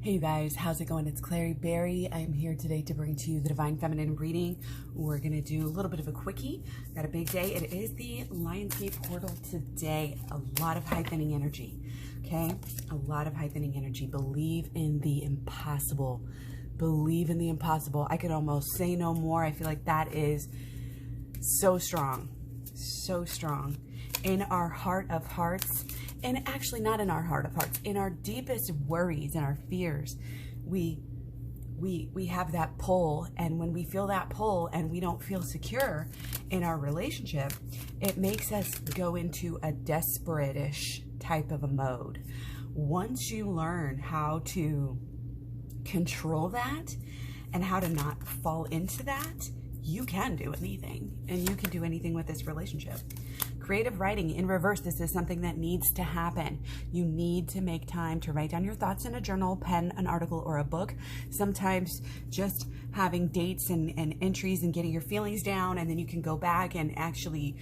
Hey you guys, how's it going? It's Klaireeberry. I'm here today to bring to you the Divine Feminine reading. We're going to do a little bit of a quickie. Got a big day. It is the Lionsgate portal today. A lot of heightening energy, okay? A lot of heightening energy. Believe in the impossible. Believe in the impossible. I could almost say no more. I feel like that is so strong. So strong. In our heart of hearts, and actually not in our heart of hearts, in our deepest worries and our fears, we have that pull, and when we feel that pull and we don't feel secure in our relationship, it makes us go into a desperate-ish type of a mode. Once you learn how to control that and how to not fall into that, you can do anything, and you can do anything with this relationship. Creative writing in reverse. This is something that needs to happen. You need to make time to write down your thoughts in a journal, pen an article, or a book. Sometimes just having dates and entries and getting your feelings down, and then you can go back and actually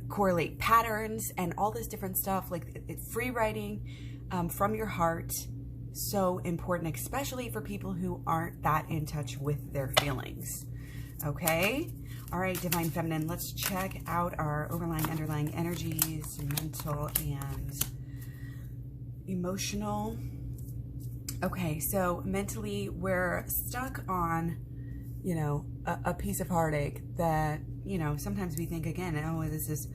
correlate patterns and all this different stuff. Like it's free writing from your heart. So important, especially for people who aren't that in touch with their feelings. Okay? All right, Divine Feminine, let's check out our underlying energies, mental and emotional. Okay, so mentally, we're stuck on, a piece of heartache that, sometimes we think, again, oh, this is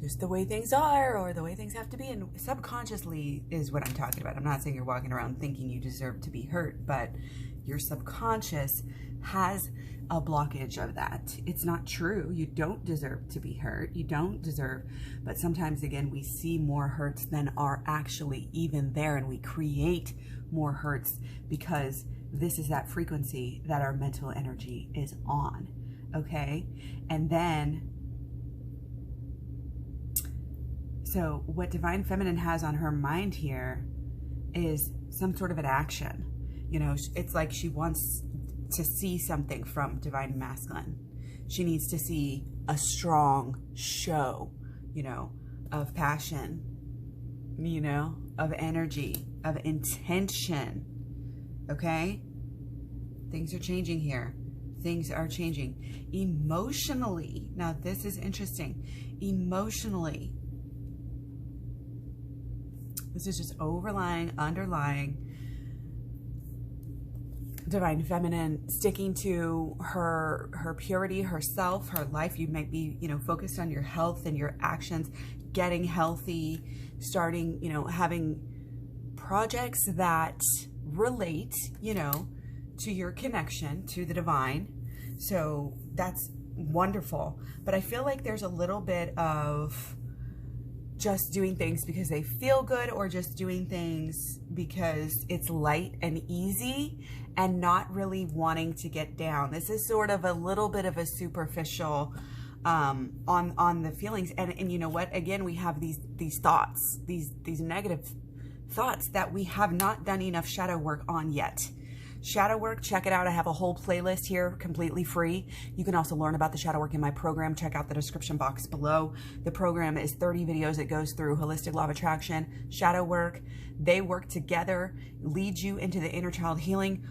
just the way things are or the way things have to be. And subconsciously is what I'm talking about. I'm not saying you're walking around thinking you deserve to be hurt, but your subconscious has a blockage of that. It's not true. You don't deserve to be hurt. You don't deserve, but sometimes again, we see more hurts than are actually even there, and we create more hurts because this is that frequency that our mental energy is on. Okay. And then, so what Divine Feminine has on her mind here is some sort of an action. It's like she wants to see something from Divine Masculine. She needs to see a strong show, of passion, of energy, of intention. Okay? Things are changing here. Things are changing. Emotionally, now this is interesting. Emotionally, this is just underlying Divine Feminine sticking to her purity, herself, her life. You might be, focused on your health and your actions, getting healthy, starting, having projects that relate, to your connection to the divine. So that's wonderful. But I feel like there's a little bit of just doing things because they feel good, or just doing things because it's light and easy and not really wanting to get down. This is sort of a little bit of a superficial on the feelings. And you know what? Again, we have these thoughts, these negative thoughts that we have not done enough shadow work on yet. Shadow work, check it out. I have a whole playlist here, completely free. You can also learn about the shadow work in my program. Check out the description box below. The program is 30 videos. It goes through holistic law of attraction, shadow work. They work together, lead you into the inner child healing.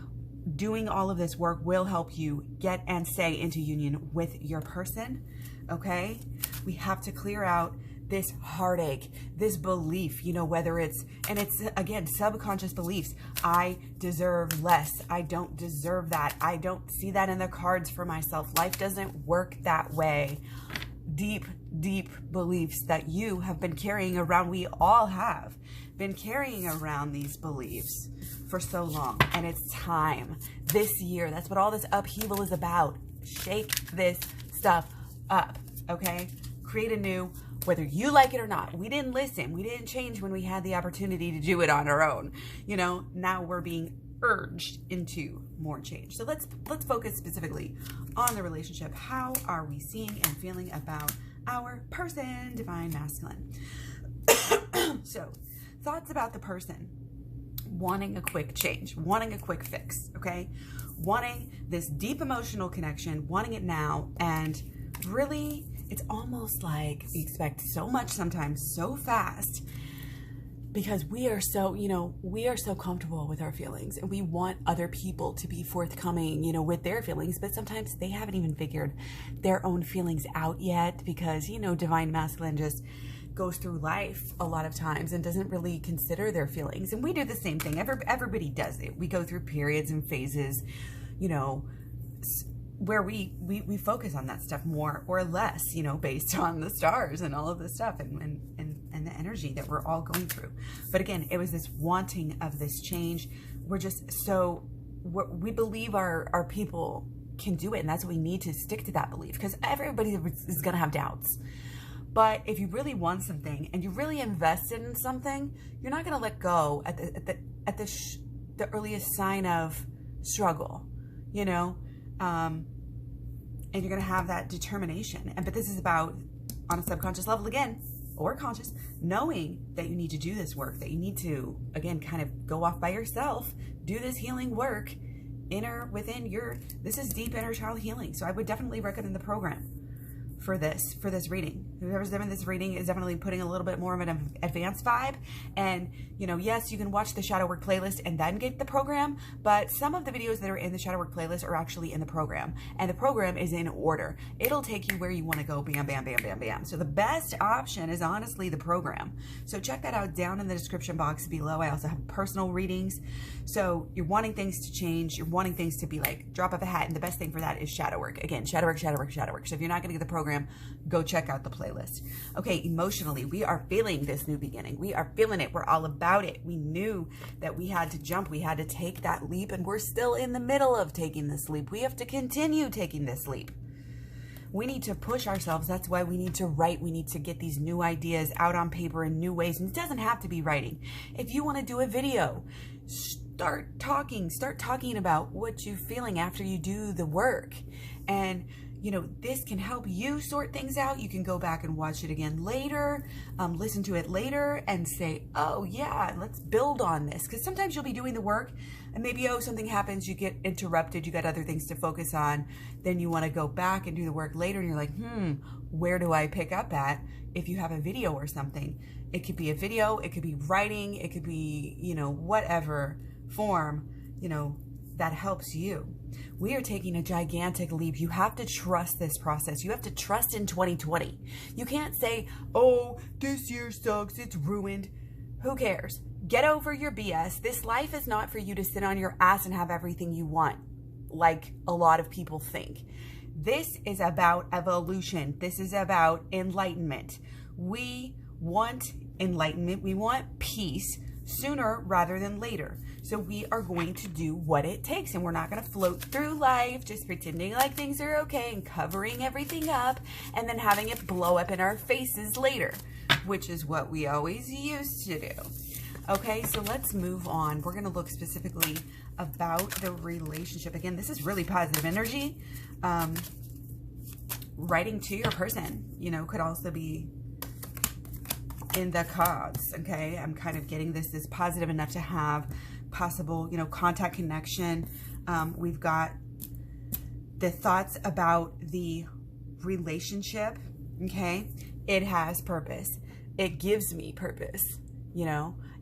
Doing all of this work will help you get and stay into union with your person. Okay? We have to clear out this heartache, this belief, whether it's, and it's again, subconscious beliefs. I deserve less. I don't deserve that. I don't see that in the cards for myself. Life doesn't work that way. Deep, deep beliefs that you have been carrying around. We all have been carrying around these beliefs for so long, and it's time this year. That's what all this upheaval is about. Shake this stuff up. Okay? Create a new, whether you like it or not. We didn't listen. We didn't change when we had the opportunity to do it on our own. Now we're being urged into more change. So let's focus specifically on the relationship. How are we seeing and feeling about our person, Divine Masculine? So, thoughts about the person. Wanting a quick change, wanting a quick fix, okay? Wanting this deep emotional connection, wanting it now, and really, it's almost like we expect so much sometimes so fast because we are so, we are so comfortable with our feelings, and we want other people to be forthcoming, with their feelings, but sometimes they haven't even figured their own feelings out yet, because, divine masculine just goes through life a lot of times and doesn't really consider their feelings. And we do the same thing. Everybody does it. We go through periods and phases, where we focus on that stuff more or less, based on the stars and all of this stuff and the energy that we're all going through. But again, it was this wanting of this change. We're just we believe our people can do it, and that's what we need to stick to that belief, because everybody is going to have doubts. But if you really want something and you're really invested in something, you're not going to let go at the earliest sign of struggle, and you're going to have that determination. But this is about, on a subconscious level again, or conscious, knowing that you need to do this work, that you need to, again, kind of go off by yourself, do this healing work this is deep inner child healing. So I would definitely recommend the program for this reading. Whoever's doing this reading is definitely putting a little bit more of an advanced vibe. And, yes, you can watch the Shadow Work playlist and then get the program, but some of the videos that are in the Shadow Work playlist are actually in the program, and the program is in order. It'll take you where you want to go, bam, bam, bam, bam, bam. So the best option is honestly the program. So check that out down in the description box below. I also have personal readings. So you're wanting things to change, you're wanting things to be like drop of a hat, and the best thing for that is Shadow Work. Again, Shadow Work, Shadow Work, Shadow Work. So if you're not going to get the program, go check out the playlist. Okay, emotionally, we are feeling this new beginning. We are feeling it. We're all about it. We knew that we had to jump. We had to take that leap, and we're still in the middle of taking this leap. We have to continue taking this leap. We need to push ourselves. That's why we need to write. We need to get these new ideas out on paper in new ways. And it doesn't have to be writing. If you want to do a video, start talking about what you're feeling after you do the work. And this can help you sort things out. You can go back and watch it again later, listen to it later, and say, oh yeah, let's build on this. Because sometimes you'll be doing the work and maybe, something happens, you get interrupted, you got other things to focus on. Then you want to go back and do the work later, and you're like, where do I pick up at? If you have a video or something, it could be a video, it could be writing, it could be, whatever form, that helps you. We are taking a gigantic leap. You have to trust this process. You have to trust in 2020. You can't say, oh, this year sucks, it's ruined. Who cares? Get over your BS. This life is not for you to sit on your ass and have everything you want, like a lot of people think. This is about evolution. This is about enlightenment. We want enlightenment. We want peace sooner rather than later. So we are going to do what it takes, and we're not going to float through life just pretending like things are okay and covering everything up and then having it blow up in our faces later, which is what we always used to do. Okay, so let's move on. We're going to look specifically about the relationship. Again, this is really positive energy. Writing to your person, could also be in the cards. Okay, I'm kind of getting this is positive enough to have possible, contact connection. We've got the thoughts about the relationship. Okay, it has purpose. It gives me purpose.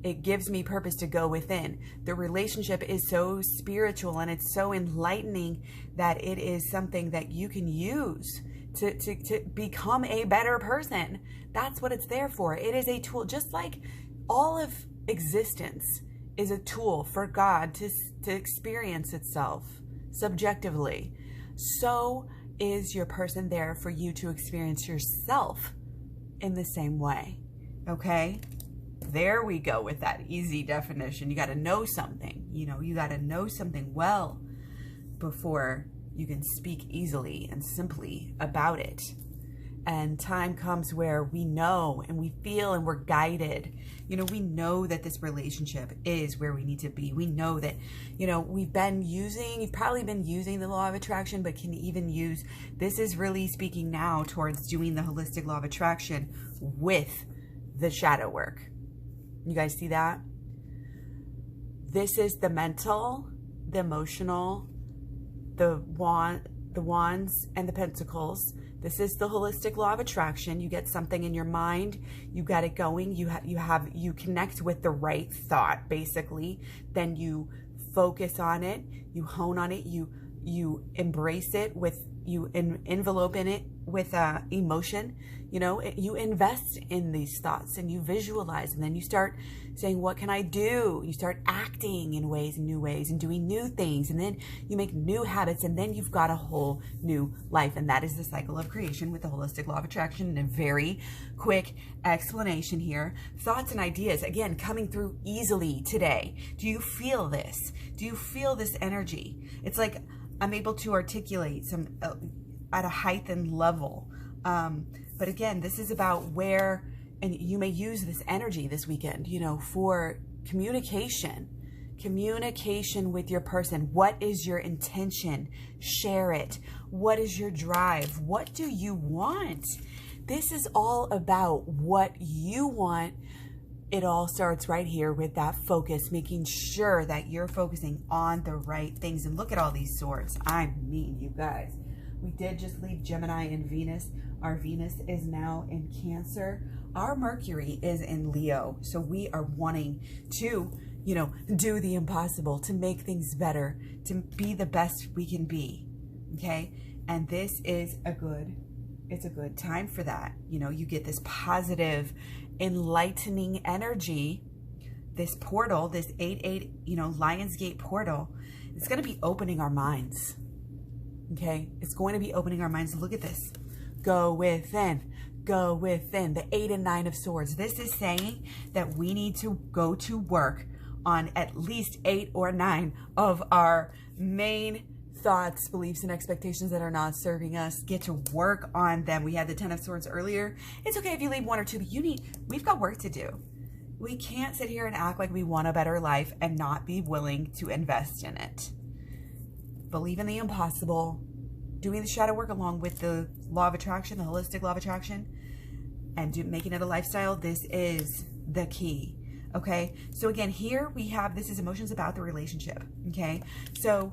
It gives me purpose to go within. The relationship is so spiritual and it's so enlightening that it is something that you can use to become a better person. That's what it's there for. It is a tool, just like all of existence is a tool for God to experience itself subjectively. So is your person there for you to experience yourself in the same way. Okay? There we go with that easy definition. You got to know something. You got to know something well before you can speak easily and simply about it. And time comes where we know and we feel and we're guided. We know that this relationship is where we need to be. We know that, you've probably been using the law of attraction, but can even use, this is really speaking now towards doing the holistic law of attraction with the shadow work. You guys see that? This is the mental, the emotional, the the Wands and the Pentacles. This is the holistic law of attraction. You get something in your mind, you got it going, you connect with the right thought, basically. Then you focus on it, you hone on it, you embrace it with, you envelope in it with emotion. You know, you invest in these thoughts and you visualize, and then you start saying, what can I do? You start acting in ways, new ways, and doing new things, and then you make new habits, and then you've got a whole new life. And that is the cycle of creation with the holistic law of attraction. And a very quick explanation here. Thoughts and ideas, again, coming through easily today. Do you feel this? Do you feel this energy? It's like I'm able to articulate some at a height and level. But again, this is about where, and you may use this energy this weekend, you know, for communication with your person. What is your intention? Share it. What is your drive? What do you want? This is all about what you want. It all starts right here with that focus, making sure that you're focusing on the right things. And look at all these swords. I mean, you guys, we did just leave Gemini and Venus. Our Venus is now in Cancer. Our Mercury is in Leo. So we are wanting to, you know, do the impossible, to make things better, to be the best we can be. Okay. And this is it's a good time for that. You know, you get this positive, enlightening energy. This portal, this 8-8, you know, Lionsgate portal, it's going to be opening our minds. Okay. It's going to be opening our minds. Look at this. Go within, go within. The 8 and 9 of Swords. This is saying that we need to go to work on at least 8 or 9 of our main thoughts, beliefs, and expectations that are not serving us. Get to work on them. We had the 10 of Swords earlier. It's okay if you leave 1 or 2, but we've got work to do. We can't sit here and act like we want a better life and not be willing to invest in it. Believe in the impossible. Doing the shadow work along with the law of attraction, the holistic law of attraction, and making it a lifestyle. This is the key. Okay. So again, here we have, this is emotions about the relationship. Okay. So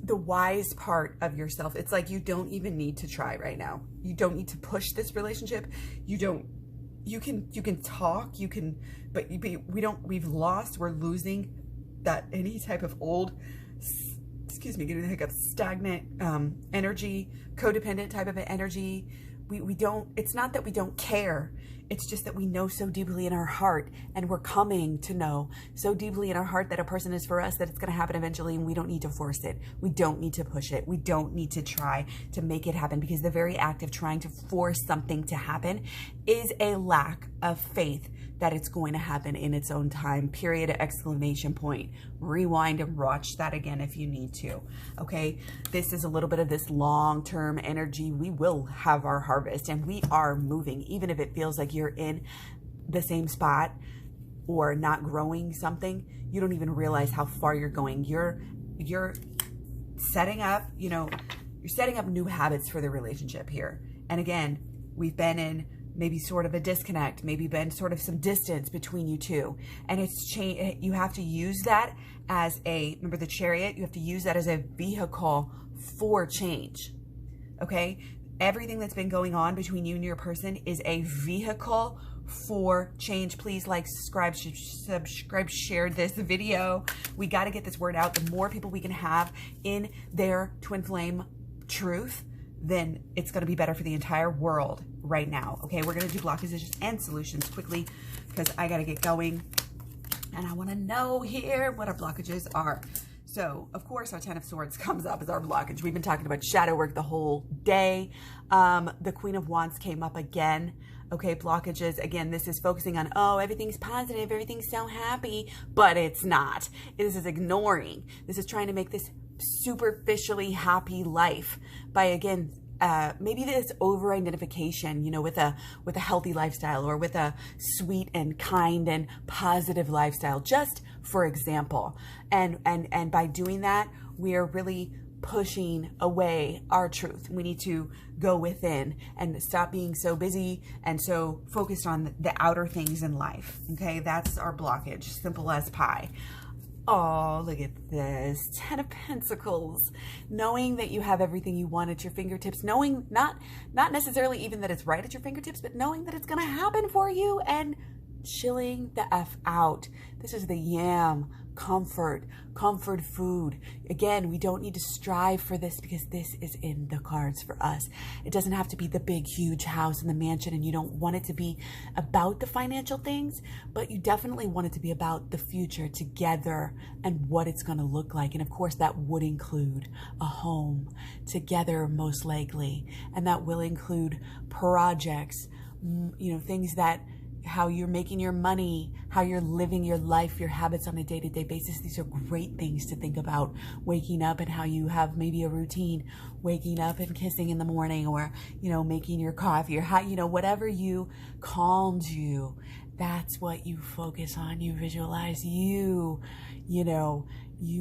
the wise part of yourself, it's like, you don't even need to try right now. You don't need to push this relationship. You can talk, but we're losing that, any type of old, excuse me, getting the hiccups, stagnant energy, codependent type of energy. We don't, it's not that we don't care. It's just that we know so deeply in our heart, and we're coming to know so deeply in our heart that a person is for us, that it's going to happen eventually, and we don't need to force it. We don't need to push it. We don't need to try to make it happen, because the very act of trying to force something to happen is a lack of faith that it's going to happen in its own time, period, exclamation point. Rewind and watch that again if you need to, okay? This is a little bit of this long-term energy. We will have our harvest, and we are moving, even if it feels like you're in the same spot or not growing something. You don't even realize how far you're going. You're setting up, you know, you're setting up new habits for the relationship here. And again, we've been in maybe sort of a disconnect, maybe been sort of some distance between you two. And it's change. You have to use that as remember the Chariot, you have to use that as a vehicle for change. Okay? Everything that's been going on between you and your person is a vehicle for change. Please like, subscribe, share this video. We got to get this word out. The more people we can have in their twin flame truth, then it's going to be better for the entire world right now. Okay, we're going to do blockages and solutions quickly, because I got to get going. And I want to know here what our blockages are. So, of course, our 10 of Swords comes up as our blockage. We've been talking about shadow work the whole day. The Queen of Wands came up again. Okay, blockages. Again, this is focusing on, oh, everything's positive, everything's so happy, but it's not. This is ignoring. This is trying to make this superficially happy life by, again, maybe this over-identification, you know, with a healthy lifestyle, or with a sweet and kind and positive lifestyle, just for example. And by doing that, we are really pushing away our truth. We need to go within and stop being so busy and so focused on the outer things in life. Okay, that's our blockage, simple as pie. Oh, look at this. 10 of Pentacles. Knowing that you have everything you want at your fingertips. Knowing not necessarily even that it's right at your fingertips, but knowing that it's going to happen for you and chilling the F out. This is the yam. Comfort food. Again, we don't need to strive for this because this is in the cards for us. It doesn't have to be the big, huge house and the mansion, and you don't want it to be about the financial things, but you definitely want it to be about the future together and what it's going to look like. And of course, that would include a home together, most likely. And that will include projects, things that how you're making your money, how you're living your life, your habits on a day-to-day basis. These are great things to think about. Waking up and how you have maybe a routine, waking up and kissing in the morning, or, making your coffee, or how, whatever calms you. That's what you focus on. You visualize, you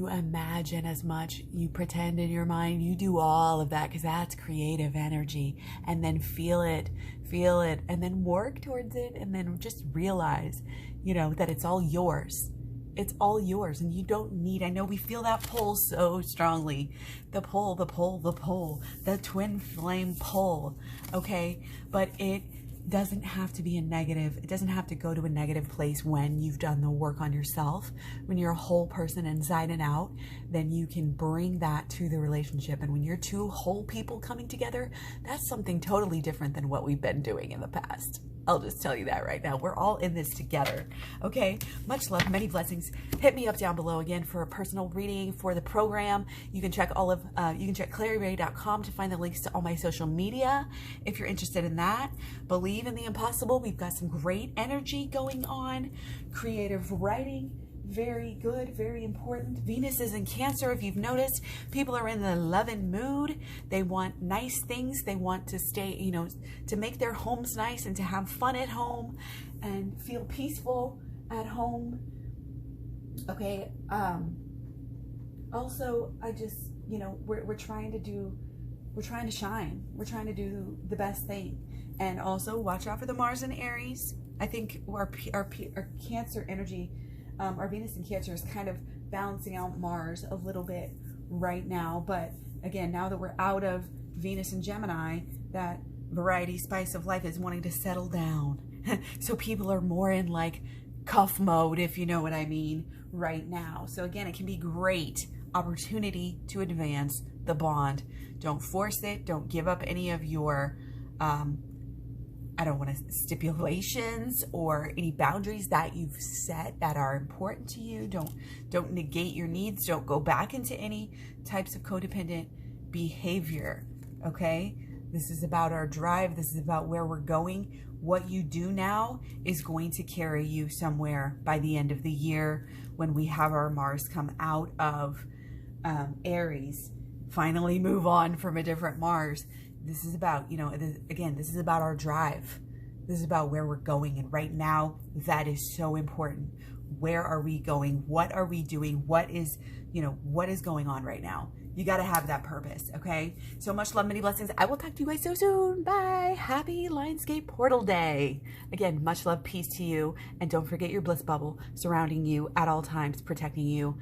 imagine as much, you pretend in your mind, you do all of that because that's creative energy. And then feel it, and then work towards it, and then just realize, that it's all yours. It's all yours, and you don't need, I know we feel that pull so strongly. The pull, the twin flame pull, okay? But it doesn't have to be a negative. It doesn't have to go to a negative place when you've done the work on yourself. When you're a whole person inside and out, then you can bring that to the relationship. And when you're two whole people coming together, that's something totally different than what we've been doing in the past. I'll just tell you that right now. We're all in this together. Okay. Much love, many blessings. Hit me up down below again for a personal reading for the program. You can check you can check Klaireeberry.com to find the links to all my social media if you're interested in that. Believe in the impossible. We've got some great energy going on. Creative writing. Very good, very important. Venus is in Cancer. If you've noticed, people are in the loving mood. They want nice things. They want to stay, to make their homes nice and to have fun at home and feel peaceful at home. Okay. Also, I just, we're trying to shine. We're trying to do the best thing. And also watch out for the Mars and Aries. I think our Cancer energy, our Venus in Cancer is kind of balancing out Mars a little bit right now. But again, now that we're out of Venus and Gemini, that variety spice of life is wanting to settle down. So people are more in like cuff mode, if you know what I mean, right now. So again, it can be great opportunity to advance the bond. Don't force it. Don't give up any of your stipulations or any boundaries that you've set that are important to you. Don't negate your needs. Don't go back into any types of codependent behavior. Okay? This is about our drive. This is about where we're going. What you do now is going to carry you somewhere by the end of the year when we have our Mars come out of Aries. Finally move on from a different Mars. This is about, this is about our drive. This is about where we're going. And right now, that is so important. Where are we going? What are we doing? What is going on right now? You got to have that purpose, okay? So much love, many blessings. I will talk to you guys so soon. Bye. Happy Lionsgate Portal Day. Again, much love, peace to you. And don't forget your bliss bubble surrounding you at all times, protecting you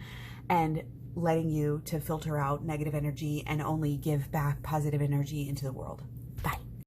and letting you to filter out negative energy and only give back positive energy into the world.